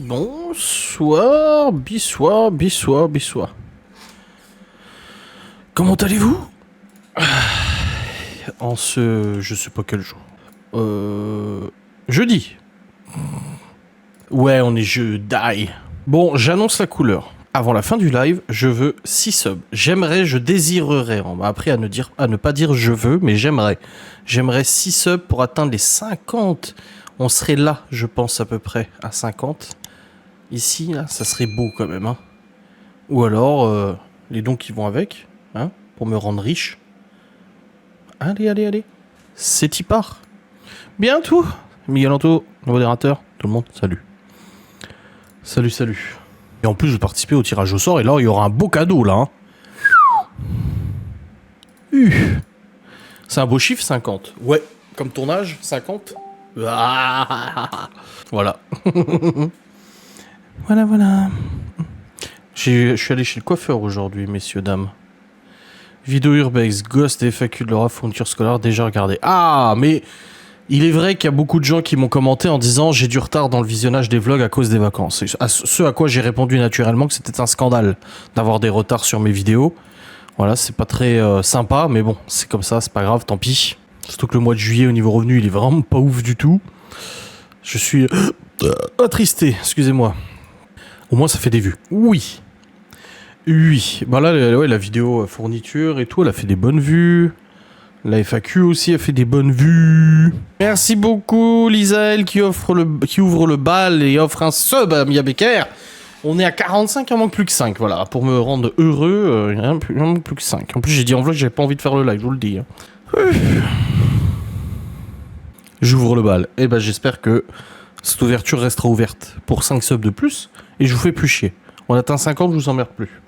Bonsoir, bissoir. Comment allez-vous? En ce... je sais pas quel jour. Jeudi. Ouais, on est jeudi. Bon, j'annonce la couleur. Avant la fin du live, je veux 6 subs. J'aimerais, je désirerais. On m'a appris à ne pas dire je veux, mais j'aimerais. J'aimerais 6 subs pour atteindre les 50. On serait là, je pense, à peu près, à 50. Ici, là, ça serait beau quand même, hein. Ou alors, les dons qui vont avec, hein, pour me rendre riche. Allez. C'est y part. Bientôt. Miguel Anto, modérateur, tout le monde, salut. Salut. Et en plus, je vais participer au tirage au sort, et là, il y aura un beau cadeau, là, hein. C'est un beau chiffre, 50. Ouais, comme ton âge, 50. Voilà. Voilà. Je suis allé chez le coiffeur aujourd'hui, messieurs, dames. Vidéo Urbex, Ghost et FAQ de Laura, fourniture scolaire, déjà regardé. Ah, mais il est vrai qu'il y a beaucoup de gens qui m'ont commenté en disant j'ai du retard dans le visionnage des vlogs à cause des vacances. Ce à quoi j'ai répondu naturellement que c'était un scandale d'avoir des retards sur mes vidéos. Voilà, c'est pas très sympa, mais bon, c'est comme ça, c'est pas grave, tant pis. Surtout que le mois de juillet, au niveau revenu, il est vraiment pas ouf du tout. Je suis attristé, excusez-moi. Au moins, ça fait des vues. Oui. Bah là, ouais, la vidéo fourniture et tout, elle a fait des bonnes vues. La FAQ aussi a fait des bonnes vues. Merci beaucoup, Lisaël, qui ouvre le bal et offre un sub à Mia Becker. On est à 45, il en manque plus que 5, voilà. Pour me rendre heureux, il en manque plus que 5. En plus, j'ai dit en vlog que j'avais pas envie de faire le live, je vous le dis. J'ouvre le bal. Et ben, j'espère que cette ouverture restera ouverte pour 5 subs de plus. Et je vous fais plus chier. On atteint 50, je vous emmerde plus.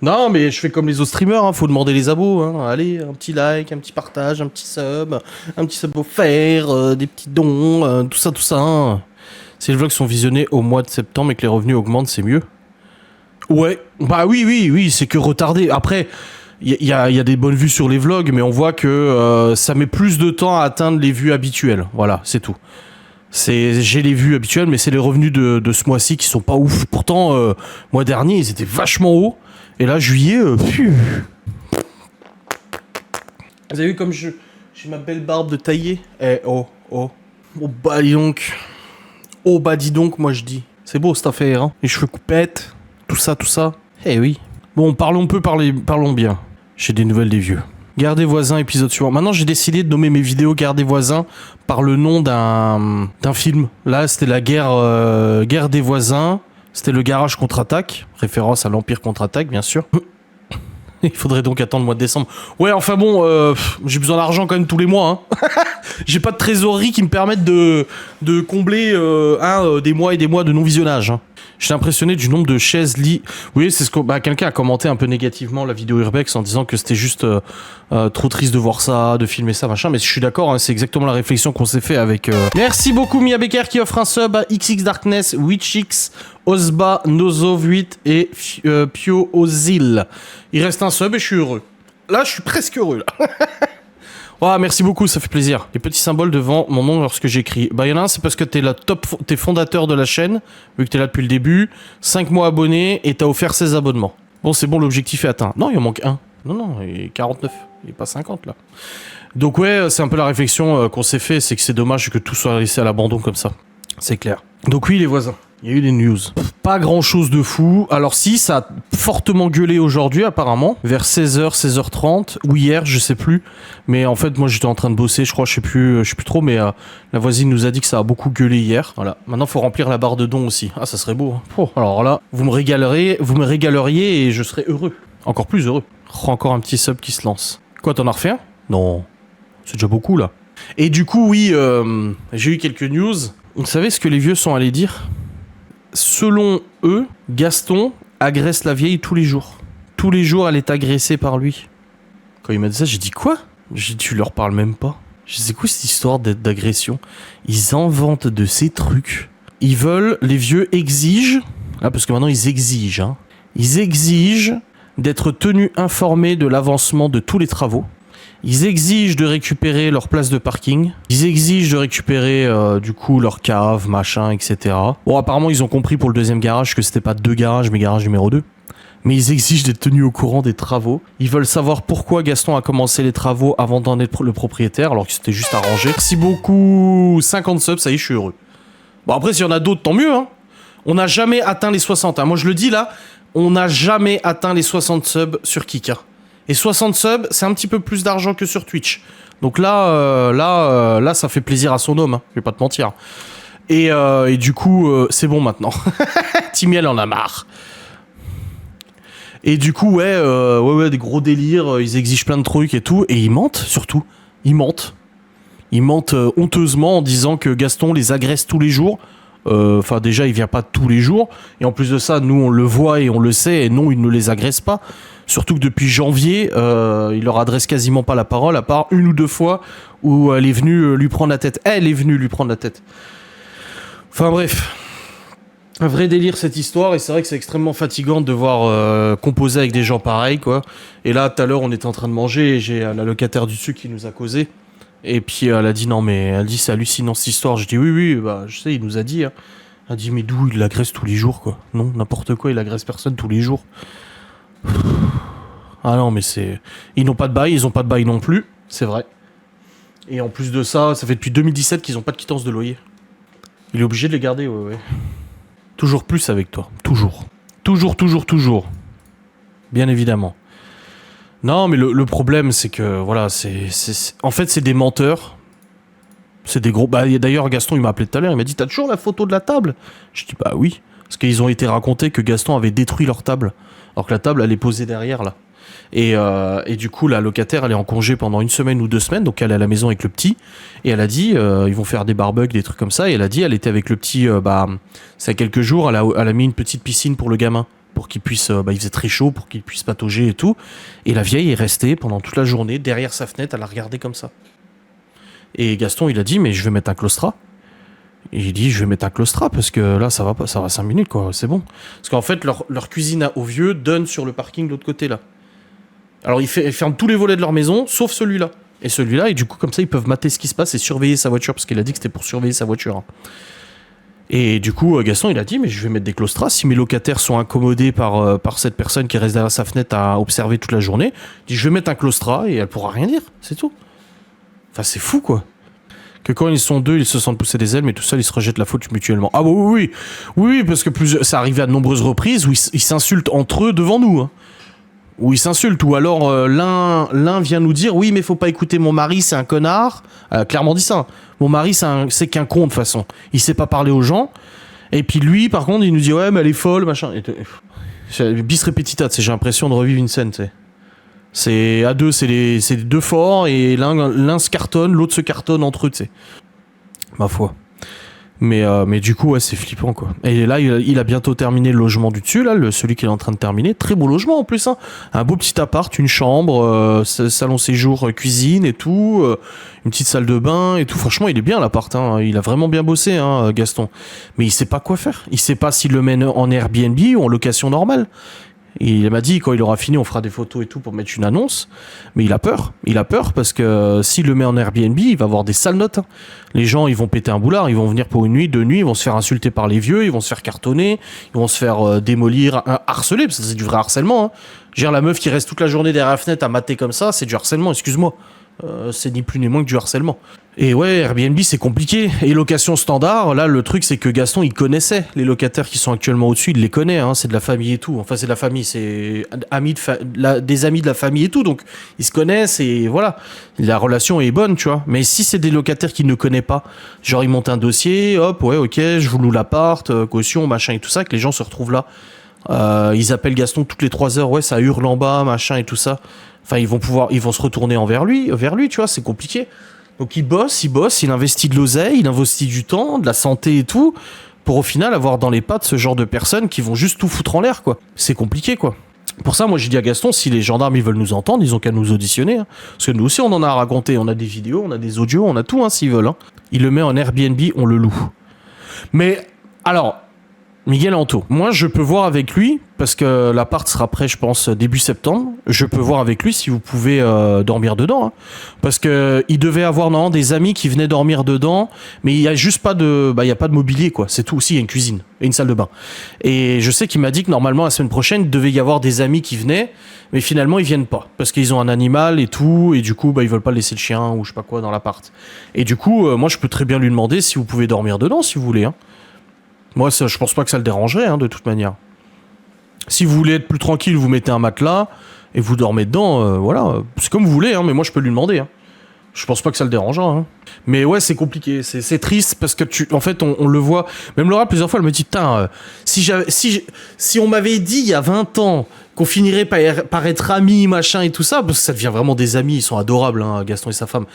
Non, mais je fais comme les autres streamers, hein, faut demander les abos. Hein. Allez, un petit like, un petit partage, un petit sub offert, des petits dons, tout ça. Hein. Si les vlogs sont visionnés au mois de septembre et que les revenus augmentent, c'est mieux. Ouais, bah oui, c'est que retardé. Après, il y a des bonnes vues sur les vlogs, mais on voit que ça met plus de temps à atteindre les vues habituelles. Voilà, c'est tout. J'ai les vues habituelles, mais c'est les revenus de ce mois-ci qui sont pas ouf. Pourtant, mois dernier, ils étaient vachement hauts. Et là, juillet, Vous avez vu comme j'ai ma belle barbe de taillé? Oh, bah dis donc, moi je dis. C'est beau cette affaire, hein. Les cheveux coupettes, tout ça. Oui. Bon, parlons bien. J'ai des nouvelles des vieux. Garde des voisins, épisode suivant. Maintenant, j'ai décidé de nommer mes vidéos Garde des voisins par le nom d'un film. Là, c'était la guerre des voisins. C'était le garage contre-attaque. Référence à l'Empire contre-attaque, bien sûr. Il faudrait donc attendre le mois de décembre. Ouais, enfin bon, j'ai besoin d'argent quand même tous les mois. Hein. J'ai pas de trésorerie qui me permette de combler des mois et des mois de non-visionnage. Hein. J'étais impressionné du nombre de chaises lits. Oui, c'est ce que quelqu'un a commenté un peu négativement la vidéo Urbex en disant que c'était juste trop triste de voir ça, de filmer ça, machin. Mais je suis d'accord, hein, c'est exactement la réflexion qu'on s'est fait avec... Merci beaucoup Mia Becker qui offre un sub à XX Darkness, Witchix, Osba, Nozo8 et Pio Ozil. Il reste un sub et je suis heureux. Là, je suis presque heureux, là. Oh, merci beaucoup, ça fait plaisir. Les petits symboles devant mon nom lorsque j'écris. Bah, il y en a un, c'est parce que t'es fondateur de la chaîne, vu que t'es là depuis le début, 5 mois abonnés et t'as offert 16 abonnements. Bon, c'est bon, l'objectif est atteint. Non, il en manque un. Non, il est 49. Il est pas 50, là. Donc ouais, c'est un peu la réflexion qu'on s'est fait, c'est que c'est dommage que tout soit laissé à l'abandon comme ça. C'est clair. Donc oui, les voisins. Il y a eu des news. Pas grand chose de fou. Alors si, ça a fortement gueulé aujourd'hui apparemment. Vers 16h, 16h30. Ou hier, je sais plus. Mais en fait, moi j'étais en train de bosser, je crois, je sais plus trop. Mais la voisine nous a dit que ça a beaucoup gueulé hier. Voilà. Maintenant, faut remplir la barre de dons aussi. Ah, ça serait beau. Hein. Oh, alors là, vous me régaleriez et je serais heureux. Encore plus heureux. Oh, encore un petit sub qui se lance. Quoi, t'en as refait un? Non. C'est déjà beaucoup là. Et du coup, oui, j'ai eu quelques news. Vous savez ce que les vieux sont allés dire? Selon eux, Gaston agresse la vieille tous les jours. Tous les jours, elle est agressée par lui. Quand il m'a dit ça, j'ai dit quoi? J'ai dit, tu leur parles même pas. Je sais quoi cette histoire d'agression? Ils inventent de ces trucs. Ils veulent, les vieux exigent, là parce que maintenant ils exigent, hein. Ils exigent d'être tenus informés de l'avancement de tous les travaux. Ils exigent de récupérer leur place de parking. Ils exigent de récupérer du coup leur cave, machin, etc. Bon, apparemment, ils ont compris pour le deuxième garage que c'était pas 2 garages, mais garage numéro 2. Mais ils exigent d'être tenus au courant des travaux. Ils veulent savoir pourquoi Gaston a commencé les travaux avant d'en être le propriétaire, alors que c'était juste arrangé. Merci beaucoup. 50 subs, ça y est, je suis heureux. Bon, après, s'il y en a d'autres, tant mieux, hein. On n'a jamais atteint les 60. Hein. Moi, je le dis là, on n'a jamais atteint les 60 subs sur Kik. Hein. Et 60 subs, c'est un petit peu plus d'argent que sur Twitch. Donc là, ça fait plaisir à son homme, hein. Je vais pas te mentir. Et du coup, c'est bon maintenant. Timiel en a marre. Et du coup, ouais, des gros délires, ils exigent plein de trucs et tout. Et ils mentent, surtout. Ils mentent. Ils mentent honteusement en disant que Gaston les agresse tous les jours. Enfin, déjà, il vient pas tous les jours. Et en plus de ça, nous, on le voit et on le sait. Et non, il ne les agresse pas. Surtout que depuis janvier, il leur adresse quasiment pas la parole, à part 1 ou 2 fois où elle est venue lui prendre la tête. Elle est venue lui prendre la tête. Enfin bref. Un vrai délire cette histoire, et c'est vrai que c'est extrêmement fatigant de devoir composer avec des gens pareils, quoi. Et là, tout à l'heure, on était en train de manger, et j'ai la locataire du dessus qui nous a causé. Et puis elle a dit non, mais elle dit c'est hallucinant cette histoire. Je dis oui, bah je sais, il nous a dit. Hein. Elle a dit mais d'où il l'agresse tous les jours, quoi. Non, n'importe quoi, il agresse personne tous les jours. Ah non, mais c'est. Ils n'ont pas de bail, ils ont pas de bail non plus, c'est vrai. Et en plus de ça, ça fait depuis 2017 qu'ils ont pas de quittance de loyer. Il est obligé de les garder, ouais. Toujours plus avec toi. Toujours. Toujours. Bien évidemment. Non, mais le problème, c'est que, voilà, en fait, c'est des menteurs. C'est des gros... Bah, d'ailleurs, Gaston, il m'a appelé tout à l'heure, il m'a dit, t'as toujours la photo de la table? Je dis, bah oui. Parce qu'ils ont été racontés que Gaston avait détruit leur table. Alors que la table, elle est posée derrière, là. Et du coup, la locataire, elle est en congé pendant 1 semaine ou 2 semaines, donc elle est à la maison avec le petit. Et elle a dit, ils vont faire des barbecues, des trucs comme ça. Et elle a dit, elle était avec le petit, ça a quelques jours, elle a mis une petite piscine pour le gamin, pour qu'il puisse, il faisait très chaud, pour qu'il puisse patauger et tout. Et la vieille est restée pendant toute la journée derrière sa fenêtre, elle a regardé comme ça. Et Gaston, il a dit, mais je vais mettre un claustrat. Et il dit, je vais mettre un claustrat parce que là, ça va pas, ça va 5 minutes, quoi, c'est bon. Parce qu'en fait, leur cuisine au vieux donne sur le parking de l'autre côté, là. Alors, ils ferment tous les volets de leur maison, sauf celui-là. Et celui-là, et du coup, comme ça, ils peuvent mater ce qui se passe et surveiller sa voiture, parce qu'il a dit que c'était pour surveiller sa voiture. Et du coup, Gaston, il a dit, mais je vais mettre des claustras. Si mes locataires sont incommodés par cette personne qui reste derrière sa fenêtre à observer toute la journée, il dit, je vais mettre un claustrat et elle pourra rien dire, c'est tout. Enfin, c'est fou, quoi. Que quand ils sont 2, ils se sentent pousser des ailes, mais tout seul, ils se rejettent la faute mutuellement. Ah oui, parce que ça arrivait à de nombreuses reprises où ils s'insultent entre eux devant nous, hein. Où ils s'insultent, ou alors l'un vient nous dire oui mais faut pas écouter mon mari, c'est un connard. Clairement dit ça. Mon mari c'est qu'un con de toute façon. Il sait pas parler aux gens. Et puis lui par contre il nous dit ouais mais elle est folle machin. Bis repetita, j'ai l'impression de revivre une scène. T'sais. C'est à deux, c'est les 2 forts et l'un se cartonne, l'autre se cartonne entre eux. T'sais. Ma foi. Mais du coup, ouais, c'est flippant, quoi. Et là, il a bientôt terminé le logement du dessus, là, celui qu'il est en train de terminer. Très beau logement, en plus, hein. Un beau petit appart, une chambre, salon séjour, cuisine et tout, une petite salle de bain et tout. Franchement, il est bien, l'appart, hein. Il a vraiment bien bossé, hein, Gaston. Mais il sait pas quoi faire. Il sait pas s'il le mène en Airbnb ou en location normale. Et il m'a dit, quand il aura fini, on fera des photos et tout pour mettre une annonce. Mais il a peur. Il a peur parce que s'il le met en Airbnb, il va avoir des sales notes. Hein. Les gens, ils vont péter un boulard. Ils vont venir pour 1 nuit, 2 nuits. Ils vont se faire insulter par les vieux. Ils vont se faire cartonner. Ils vont se faire démolir, harceler. Parce que c'est du vrai harcèlement. Hein. Genre, la meuf qui reste toute la journée derrière la fenêtre à mater comme ça, c'est du harcèlement, excuse-moi. C'est ni plus ni moins que du harcèlement. Et ouais, Airbnb c'est compliqué. Et location standard, là le truc c'est que Gaston il connaissait les locataires qui sont actuellement au-dessus, il les connaît, hein, c'est de la famille et tout. Enfin c'est de la famille, c'est des amis de la famille et tout, donc ils se connaissent et voilà. La relation est bonne, tu vois. Mais si c'est des locataires qu'il ne connaît pas, genre ils montent un dossier, hop, ouais ok, je vous loue l'appart, caution, machin et tout ça, que les gens se retrouvent là. Ils appellent Gaston toutes les 3 heures, ouais ça hurle en bas, machin et tout ça. Enfin, ils vont se retourner vers lui, tu vois, c'est compliqué. Donc il bosse, il investit de l'oseille, il investit du temps, de la santé et tout, pour au final avoir dans les pattes ce genre de personnes qui vont juste tout foutre en l'air, quoi. C'est compliqué, quoi. Pour ça, moi, j'ai dit à Gaston, si les gendarmes, ils veulent nous entendre, ils ont qu'à nous auditionner. Hein. Parce que nous aussi, on en a à raconter. On a des vidéos, on a des audios, on a tout, hein, s'ils veulent. Hein. Il le met en Airbnb, on le loue. Mais, alors, Miguel Anto. Moi, je peux voir avec lui, parce que l'appart sera prêt, je pense, début septembre. Je peux voir avec lui si vous pouvez dormir dedans. Hein. Parce que il devait avoir normalement des amis qui venaient dormir dedans, mais il y a juste pas de, il y a pas de mobilier, quoi. C'est tout. Aussi, il y a une cuisine et une salle de bain. Et je sais qu'il m'a dit que normalement la semaine prochaine, il devait y avoir des amis qui venaient, mais finalement ils viennent pas parce qu'ils ont un animal et tout, et du coup, ils veulent pas laisser le chien ou je sais pas quoi dans l'appart. Et du coup, moi, je peux très bien lui demander si vous pouvez dormir dedans, si vous voulez. Hein. Moi, ça, je pense pas que ça le dérangerait, hein, de toute manière. Si vous voulez être plus tranquille, vous mettez un matelas et vous dormez dedans, voilà. C'est comme vous voulez, hein, mais moi, je peux lui demander. Hein. Je pense pas que ça le dérangera. Hein. Mais ouais, c'est compliqué. C'est triste parce que, en fait, on le voit. Même Laura, plusieurs fois, elle me dit, putain, si on m'avait dit il y a 20 ans qu'on finirait par être amis, machin et tout ça, parce que ça devient vraiment des amis, ils sont adorables, hein, Gaston et sa femme,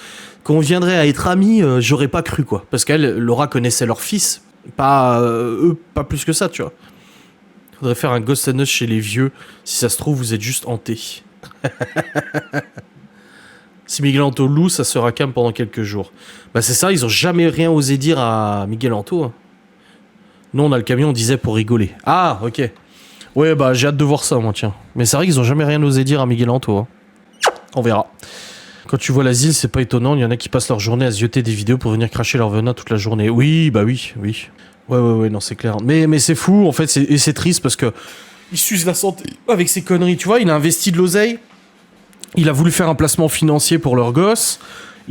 qu'on viendrait à être amis, j'aurais pas cru, quoi. Parce qu'elle, Laura connaissait leur fils. Pas eux, pas plus que ça, tu vois. Faudrait faire un Ghost and Us chez les vieux. Si ça se trouve, vous êtes juste hantés. Si Miguel Anto loue, ça sera calme pendant quelques jours. Bah c'est ça, ils ont jamais rien osé dire à Miguel Anto. Hein. Nous, on a le camion, on disait pour rigoler. Ah, ok. Ouais, bah j'ai hâte de voir ça, moi, tiens. Mais c'est vrai qu'ils ont jamais rien osé dire à Miguel Anto. Hein. On verra. Quand tu vois l'asile, c'est pas étonnant. Il y en a qui passent leur journée à se jeter des vidéos pour venir cracher leur venin toute la journée. Oui, bah oui, oui. Ouais, non, c'est clair. Mais c'est fou, en fait, et c'est triste parce que il s'use la santé avec ses conneries. Tu vois, il a investi de l'oseille. Il a voulu faire un placement financier pour leur gosse.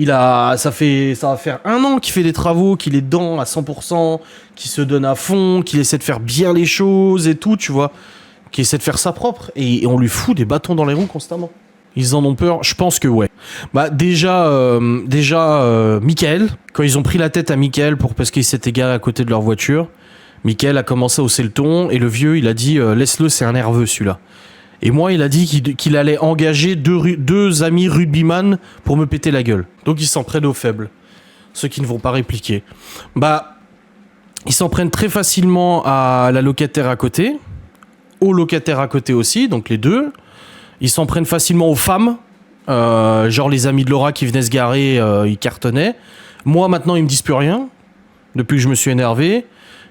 Ça va faire 1 an qu'il fait des travaux, qu'il est dedans à 100%, qu'il se donne à fond, qu'il essaie de faire bien les choses et tout, tu vois. Qu'il essaie de faire ça propre. Et on lui fout des bâtons dans les roues constamment. Ils en ont peur, je pense que ouais. Bah déjà, Mickaël, quand ils ont pris la tête à Mickaël parce qu'il s'était garé à côté de leur voiture, Mickaël a commencé à hausser le ton et le vieux il a dit laisse-le, c'est un nerveux celui-là. Et moi il a dit qu'il allait engager deux amis rugbyman pour me péter la gueule. Donc ils s'en prennent aux faibles, ceux qui ne vont pas répliquer. Bah ils s'en prennent très facilement à la locataire à côté, au locataire à côté aussi, donc les deux. Ils s'en prennent facilement aux femmes. Genre les amis de Laura qui venaient se garer, ils cartonnaient. Moi, maintenant, ils me disent plus rien. Depuis que je me suis énervé.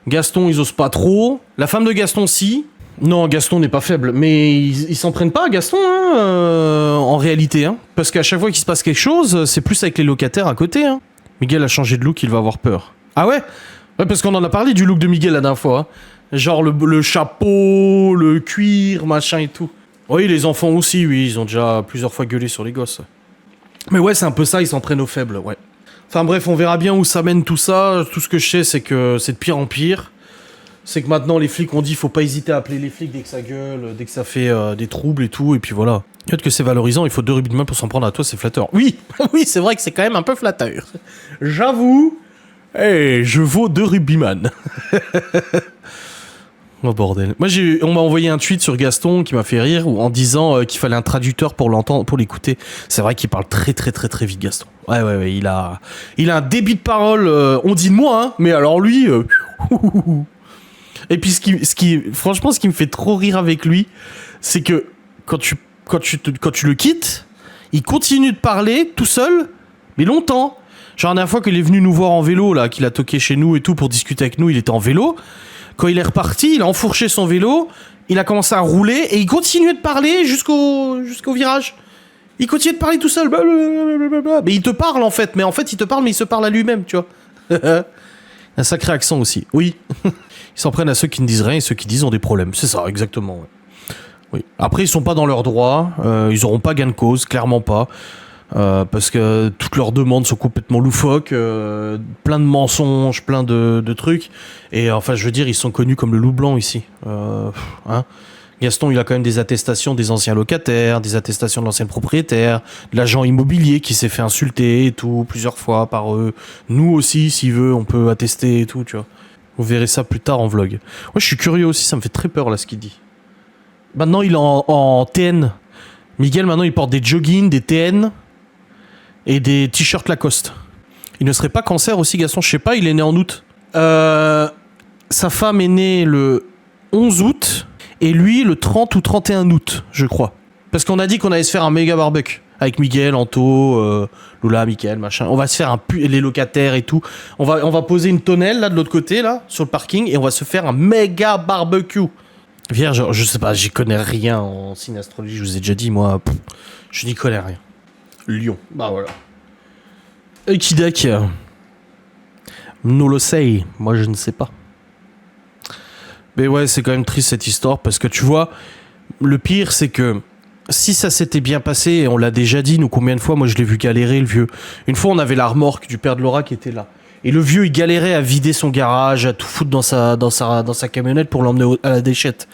Gaston, ils osent pas trop. La femme de Gaston, si. Non, Gaston n'est pas faible. Mais ils s'en prennent pas à Gaston, hein, en réalité. Hein. Parce qu'à chaque fois qu'il se passe quelque chose, c'est plus avec les locataires à côté. Hein. Miguel a changé de look, il va avoir peur. Ah ouais ? Ouais, parce qu'on en a parlé du look de Miguel la dernière fois. Hein. Genre le chapeau, le cuir, machin et tout. Oui, les enfants aussi, oui, ils ont déjà plusieurs fois gueulé sur les gosses. Mais ouais, c'est un peu ça, ils s'en prennent aux faibles, ouais. Enfin bref, on verra bien où ça mène tout ça. Tout ce que je sais, c'est que c'est de pire en pire. C'est que maintenant, les flics ont dit, faut pas hésiter à appeler les flics dès que ça gueule, dès que ça fait des troubles et tout, et puis voilà. Peut-être que c'est valorisant, il faut 2 rugbymen pour s'en prendre à toi, c'est flatteur. Oui, oui, c'est vrai que c'est quand même un peu flatteur. J'avoue, je vaux 2 rugbyman. Oh bordel. Moi on m'a envoyé un tweet sur Gaston qui m'a fait rire en disant qu'il fallait un traducteur pour l'entendre, pour l'écouter. C'est vrai qu'il parle très très très très vite Gaston. Ouais, il a un débit de parole, on dit de moi, hein, mais alors lui... Et puis franchement ce qui me fait trop rire avec lui, c'est que quand tu le quittes, il continue de parler tout seul, mais longtemps. Genre la dernière fois qu'il est venu nous voir en vélo, là, qu'il a toqué chez nous et tout pour discuter avec nous, il était en vélo. Quand il est reparti, il a enfourché son vélo, il a commencé à rouler et il continuait de parler jusqu'au virage. Il continuait de parler tout seul. Mais il te parle en fait. Mais en fait, il te parle, mais il se parle à lui-même, tu vois. Un sacré accent aussi. Oui. Ils s'en prennent à ceux qui ne disent rien et ceux qui disent ont des problèmes. C'est ça, exactement. Ouais. Oui. Après, ils sont pas dans leurs droits. Ils auront pas gain de cause, clairement pas. Parce que toutes leurs demandes sont complètement loufoques, plein de mensonges, plein de trucs. Et enfin, je veux dire, ils sont connus comme le loup blanc ici. Hein. Gaston, il a quand même des attestations des anciens locataires, des attestations de l'ancien propriétaire, de l'agent immobilier qui s'est fait insulter et tout, plusieurs fois par eux. Nous aussi, s'il veut, on peut attester et tout, tu vois. Vous verrez ça plus tard en vlog. Moi, je suis curieux aussi, ça me fait très peur là ce qu'il dit. Maintenant, il est en TN. Miguel, maintenant, il porte des joggings, des TN. Et des t-shirts Lacoste. Il ne serait pas cancer aussi, Gaston? Je sais pas, il est né en août. Sa femme est née le 11 août et lui le 30 ou 31 août, je crois. Parce qu'on a dit qu'on allait se faire un méga barbecue. avec Miguel, Anto, Lula, Miguel, machin. On va se faire les locataires et tout. On va poser une tonnelle là de l'autre côté là sur le parking et on va se faire un méga barbecue. Vierge, je sais pas, j'y connais rien en signe astrologie. Je vous ai déjà dit moi, je n'y connais rien. Lion, bah voilà. Equidec, no lo sei, moi je ne sais pas. Mais ouais, c'est quand même triste cette histoire parce que tu vois, le pire c'est que si ça s'était bien passé, et on l'a déjà dit, nous combien de fois, moi je l'ai vu galérer le vieux. Une fois on avait la remorque du père de Laura qui était là. Et le vieux il galérait à vider son garage, à tout foutre dans sa camionnette pour l'emmener à la déchette.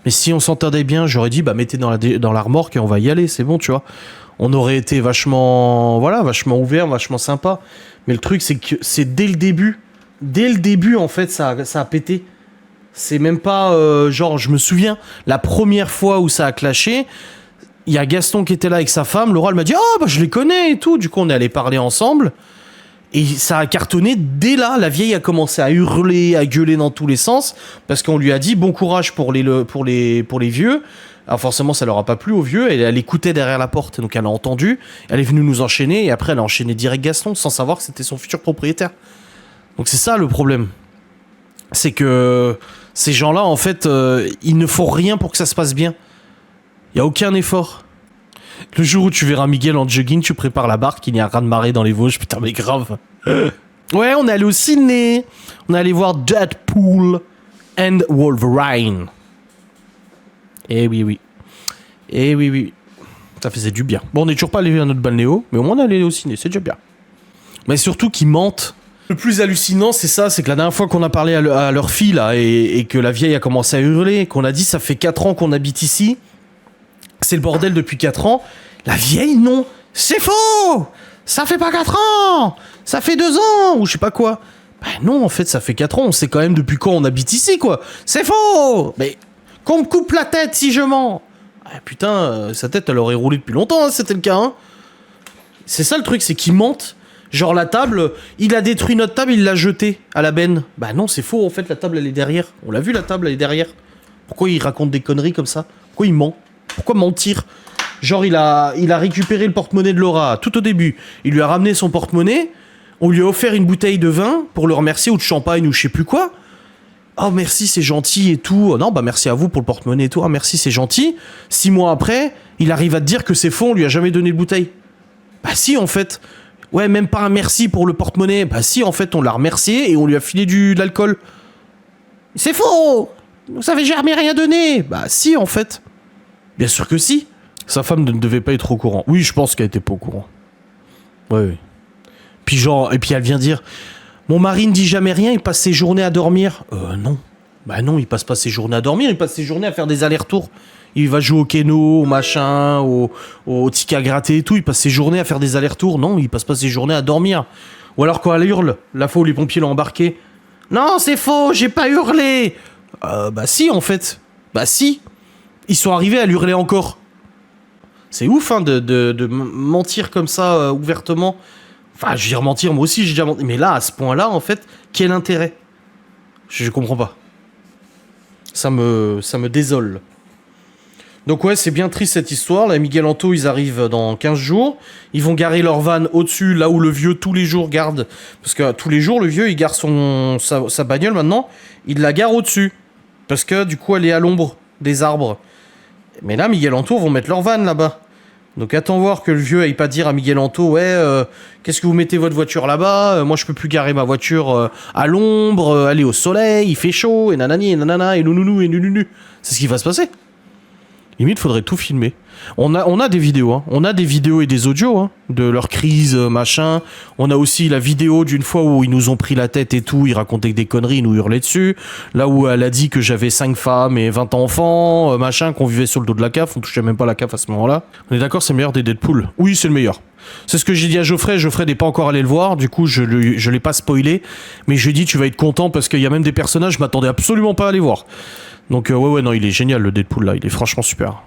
Mais si on s'entendait bien, j'aurais dit bah mettez dans la remorque et on va y aller, c'est bon tu vois. On aurait été vachement ouvert, vachement sympa. Mais le truc c'est que c'est dès le début en fait ça a pété. C'est même pas genre je me souviens la première fois où ça a clashé. Il y a Gaston qui était là avec sa femme. Laura elle m'a dit oh bah je les connais et tout. Du coup on est allé parler ensemble et ça a cartonné dès là. La vieille a commencé à hurler, à gueuler dans tous les sens parce qu'on lui a dit bon courage pour les vieux. Alors forcément ça leur a pas plu aux vieux. Elle écoutait derrière la porte donc elle a entendu. Elle est venue nous enchaîner et après elle a enchaîné direct Gaston sans savoir que c'était son futur propriétaire. Donc c'est ça le problème. C'est que ces gens-là en fait ils ne font rien pour que ça se passe bien. Y a aucun effort. Le jour où tu verras Miguel en jogging, tu prépares la barque, il y a un ras-de-marée dans les Vosges, putain mais grave. Ouais, on est allé au ciné. On est allé voir Deadpool and Wolverine. Eh oui. Ça faisait du bien. Bon, on n'est toujours pas allé à notre balnéo, mais au moins on est allé au ciné, c'est déjà bien. Mais surtout qu'ils mentent. Le plus hallucinant, c'est ça, c'est que la dernière fois qu'on a parlé à leur fille, là, et que la vieille a commencé à hurler, qu'on a dit ça fait 4 ans qu'on habite ici, c'est le bordel depuis 4 ans. La vieille, non. C'est faux. Ça fait pas 4 ans. Ça fait 2 ans. Ou je sais pas quoi. Ben non, en fait, ça fait 4 ans. On sait quand même depuis quand on habite ici, quoi. C'est faux. Mais qu'on me coupe la tête si je mens. Ah, putain, sa tête, elle aurait roulé depuis longtemps, hein, c'était le cas. Hein. C'est ça le truc, c'est qu'ils mentent. Genre la table, il a détruit notre table, il l'a jetée à la benne. Bah non, c'est faux, en fait, la table, elle est derrière. On l'a vu, la table, elle est derrière. Pourquoi il raconte des conneries comme ça? Pourquoi il ment? Pourquoi mentir? Genre, il a récupéré le porte-monnaie de Laura tout au début. Il lui a ramené son porte-monnaie. On lui a offert une bouteille de vin pour le remercier ou de champagne ou je sais plus quoi. Oh, merci, c'est gentil et tout. Oh, non, bah merci à vous pour le porte-monnaie et tout. Ah, merci, c'est gentil. 6 mois après, il arrive à te dire que c'est faux, on lui a jamais donné de bouteille. Bah si, en fait. Ouais, même pas un merci pour le porte-monnaie. Bah si, en fait, on l'a remercié et on lui a filé de l'alcool. C'est faux. Vous avez jamais rien donné. Bah si, en fait. Bien sûr que si. Sa femme ne devait pas être au courant. Oui, je pense qu'elle était pas au courant. Ouais. Puis genre, et puis elle vient dire, mon mari ne dit jamais rien, il passe ses journées à dormir. Non. Bah non, il passe pas ses journées à dormir, il passe ses journées à faire des allers-retours. Il va jouer au keno, au machin, au ticket à gratter et tout. Il passe ses journées à faire des allers-retours. Non, il passe pas ses journées à dormir. Ou alors quand elle hurle, la fois où les pompiers l'ont embarqué. Non, c'est faux, j'ai pas hurlé. Bah si, en fait. Bah si. Ils sont arrivés à l'hurler encore. C'est ouf, hein, de mentir comme ça, ouvertement. Enfin, je veux dire mentir, moi aussi j'ai déjà menti. Mais là, à ce point-là, en fait, quel intérêt? Je comprends pas. Ça me désole. Donc ouais, c'est bien triste cette histoire. Là, Miguel Anto, ils arrivent dans 15 jours. Ils vont garer leur van au-dessus, là où le vieux, tous les jours, garde. Parce que tous les jours, le vieux, il gare sa bagnole maintenant. Il la gare au-dessus. Parce que du coup, elle est à l'ombre des arbres. Mais là, Miguel Anto vont mettre leur van là-bas. Donc attends voir que le vieux aille pas dire à Miguel Anto, ouais, qu'est-ce que vous mettez votre voiture là-bas? Moi, je peux plus garer ma voiture à l'ombre, aller au soleil, il fait chaud, et nanani, et nanana, et nounounou, et nununu. C'est ce qui va se passer. Limite, faudrait tout filmer. On a des vidéos, hein. On a des vidéos et des audios, hein, de leur crise, machin. On a aussi la vidéo d'une fois où ils nous ont pris la tête et tout, ils racontaient des conneries, ils nous hurlaient dessus. Là où elle a dit que j'avais 5 femmes et 20 enfants, machin, qu'on vivait sur le dos de la CAF, on touchait même pas la CAF à ce moment-là. On est d'accord, c'est le meilleur des Deadpool. Oui, c'est le meilleur. C'est ce que j'ai dit à Geoffrey n'est pas encore allé le voir, du coup je l'ai pas spoilé, mais je lui ai dit tu vas être content parce qu'il y a même des personnages, je m'attendais absolument pas à les voir. Donc ouais, non, il est génial le Deadpool là, il est franchement super.